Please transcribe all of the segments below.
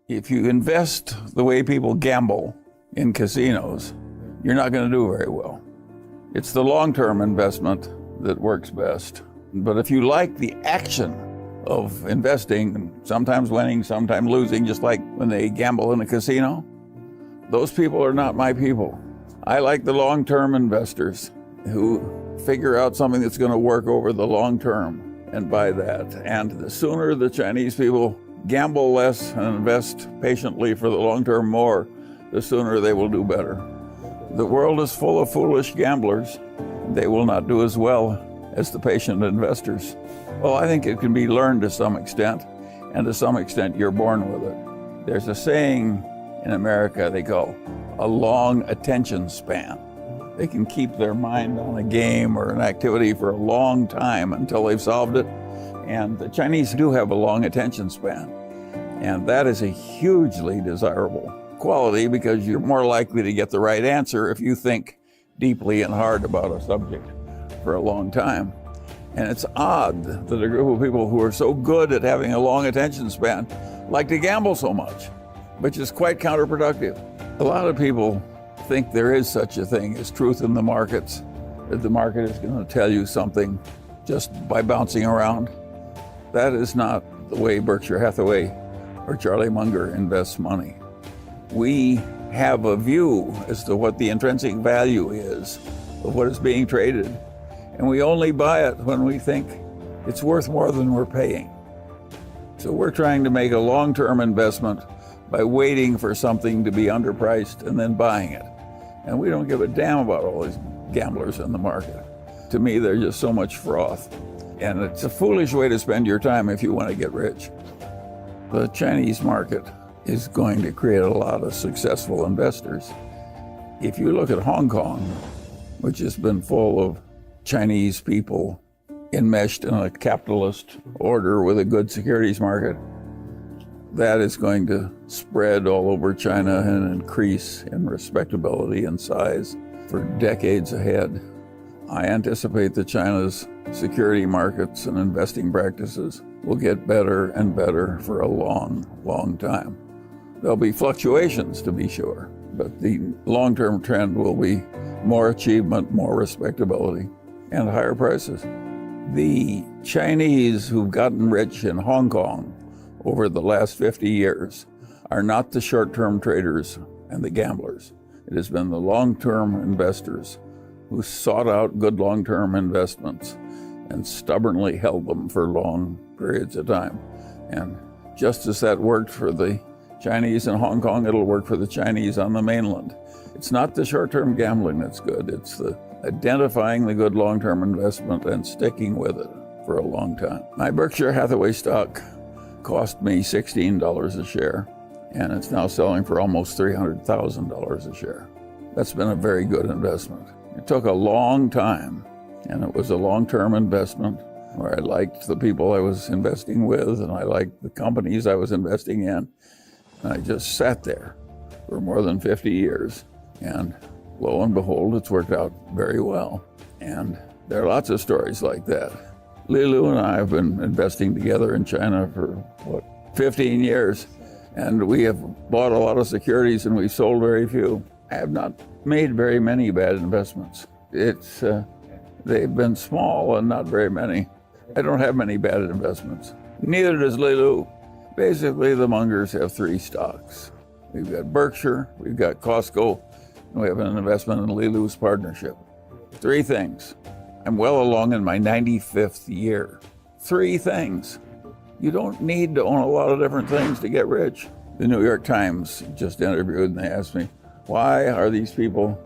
If you invest the way people gamble in casinos, you're not going to do very well. It's the long-term investment that works best. But if you like the action of investing, sometimes winning, sometimes losing, just like when they gamble in a casino, those people are not my people. I like the long-term investors who figure out something that's going to work over the long term and buy that. And the sooner the Chinese people gamble less and invest patiently for the long term more, the sooner they will do better. The world is full of foolish gamblers. They will not do as well as the patient investors. Well, I think it can be learned to some extent, and to some extent you're born with it. There's a saying in America they call a long attention span. They can keep their mind on a game or an activity for a long time until they've solved it. And the Chinese do have a long attention span. And that is a hugely desirable quality because you're more likely to get the right answer if you think deeply and hard about a subject for a long time. And it's odd that a group of people who are so good at having a long attention span like to gamble so much, which is quite counterproductive. A lot of people think there is such a thing as truth in the markets, that the market is going to tell you something just by bouncing around. That is not the way Berkshire Hathaway or Charlie Munger invests money. We have a view as to what the intrinsic value is of what is being traded, and we only buy it when we think it's worth more than we're paying. So we're trying to make a long-term investment by waiting for something to be underpriced and then buying it. And we don't give a damn about all these gamblers in the market. To me, they're just so much froth. And it's a foolish way to spend your time if you want to get rich. The Chinese market is going to create a lot of successful investors. If you look at Hong Kong, which has been full of Chinese people enmeshed in a capitalist order with a good securities market, that is going to spread all over China and increase in respectability and size for decades ahead. I anticipate that China's security markets and investing practices will get better and better for a long, long time. There'll be fluctuations, to be sure, but the long-term trend will be more achievement, more respectability, and higher prices. The Chinese who've gotten rich in Hong Kong over the last 50 years are not the short-term traders and the gamblers. It has been the long-term investors who sought out good long-term investments and stubbornly held them for long periods of time. And just as that worked for the Chinese in Hong Kong, it'll work for the Chinese on the mainland. It's not the short-term gambling that's good, it's the identifying the good long-term investment and sticking with it for a long time. My Berkshire Hathaway stock cost me $16 a share, and it's now selling for almost $300,000 a share. That's been a very good investment. It took a long time, and it was a long-term investment where I liked the people I was investing with, and I liked the companies I was investing in. And I just sat there for more than 50 years, and lo and behold, it's worked out very well. And there are lots of stories like that. Lilu and I have been investing together in China for, 15 years. And we have bought a lot of securities and we've sold very few. I have not made very many bad investments. They've been small and not very many. I don't have many bad investments. Neither does Lilu. Basically, the Mungers have 3 stocks. We've got Berkshire, we've got Costco, and we have an investment in Lilu's partnership. 3 things. I'm well along in my 95th year. 3 things. You don't need to own a lot of different things to get rich. The New York Times just interviewed and they asked me, why are these people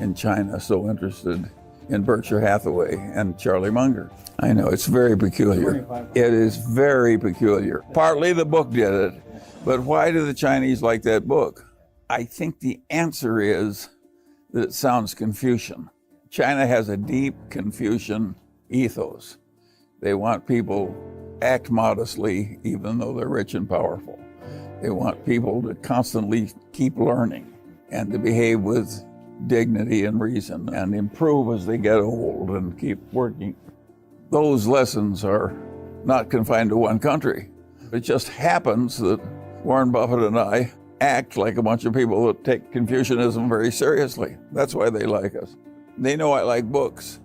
in China so interested in Berkshire Hathaway and Charlie Munger? I know, it's very peculiar. It is very peculiar. Partly the book did it, but why do the Chinese like that book? I think the answer is that it sounds Confucian. China has a deep Confucian ethos. They want people to act modestly even though they're rich and powerful. They want people to constantly keep learning and to behave with dignity and reason and improve as they get old and keep working. Those lessons are not confined to one country. It just happens that Warren Buffett and I act like a bunch of people that take Confucianism very seriously. That's why they like us. They know I like books,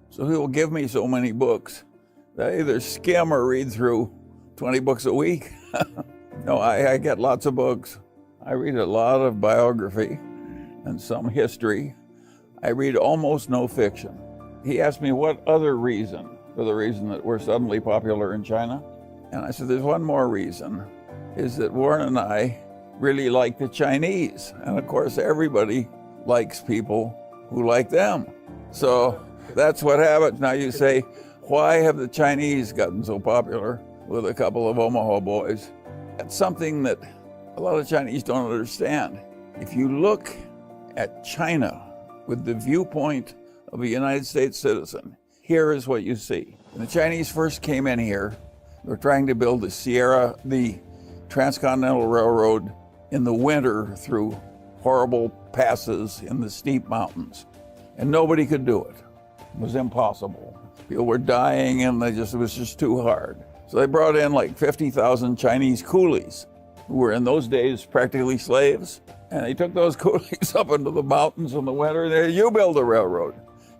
so he will give me so many books that I either skim or read through 20 books a week. No, I get lots of books. I read a lot of biography and some history. I read almost no fiction. He asked me what other reason for the reason that we're suddenly popular in China. And I said, there's one more reason, is that Warren and I really like the Chinese. And of course, everybody likes people who like them. So that's what happens. Now you say, why have the Chinese gotten so popular with a couple of Omaha boys? That's something that a lot of Chinese don't understand. If you look at China with the viewpoint of a United States citizen, here is what you see. When the Chinese first came in here, they were trying to build the Transcontinental Railroad in the winter through horrible passes in the steep mountains. And nobody could do it. It was impossible. People were dying and it was just too hard. So they brought in like 50,000 Chinese coolies, who were in those days practically slaves. And they took those coolies up into the mountains in the winter and they said, you build a railroad.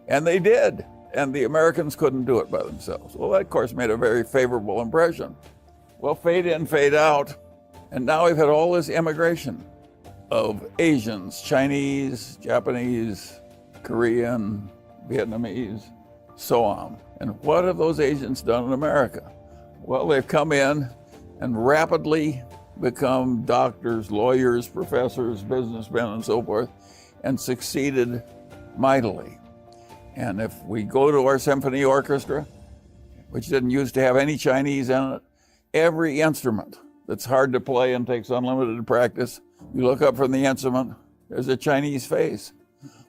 And they did. And the Americans couldn't do it by themselves. Well, that of course made a very favorable impression. Well, fade in, fade out. And now we've had all this immigration of Asians, Chinese, Japanese, Korean, Vietnamese, so on. And what have those Asians done in America? Well, they've come in and rapidly become doctors, lawyers, professors, businessmen, and so forth, and succeeded mightily. And if we go to our symphony orchestra, which didn't used to have any Chinese in it, every instrument that's hard to play and takes unlimited practice, you look up from the instrument, there's a Chinese face.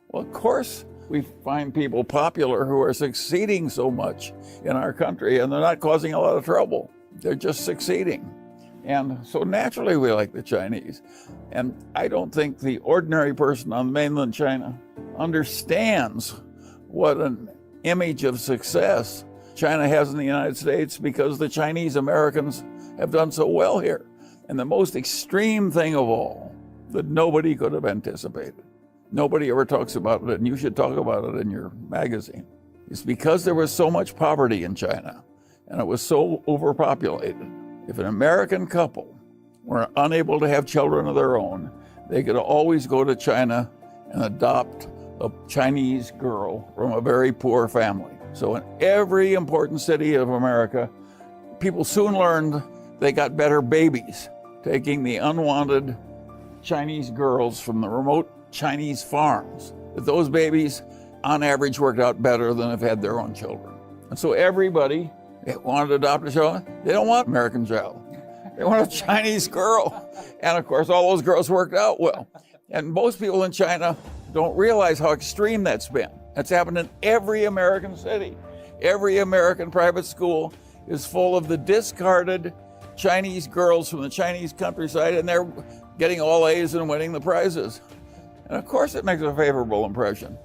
Well, of course, we find people popular who are succeeding so much in our country, and they're not causing a lot of trouble. They're just succeeding. And so naturally we like the Chinese. And I don't think the ordinary person on mainland China understands what an image of success China has in the United States, because the Chinese Americans have done so well here. And the most extreme thing of all that nobody could have anticipated, nobody ever talks about it, and you should talk about it in your magazine, is because there was so much poverty in China and it was so overpopulated. If an American couple were unable to have children of their own, they could always go to China and adopt a Chinese girl from a very poor family. So in every important city of America, people soon learned they got better babies, taking the unwanted Chinese girls from the remote Chinese farms. That those babies, on average, worked out better than if they had their own children. And so everybody wanted to adopt a child. They don't want an American child. They want a Chinese girl. And of course, all those girls worked out well. And most people in China don't realize how extreme that's been. That's happened in every American city. Every American private school is full of the discarded Chinese girls from the Chinese countryside, and they're getting all A's and winning the prizes. And of course it makes a favorable impression.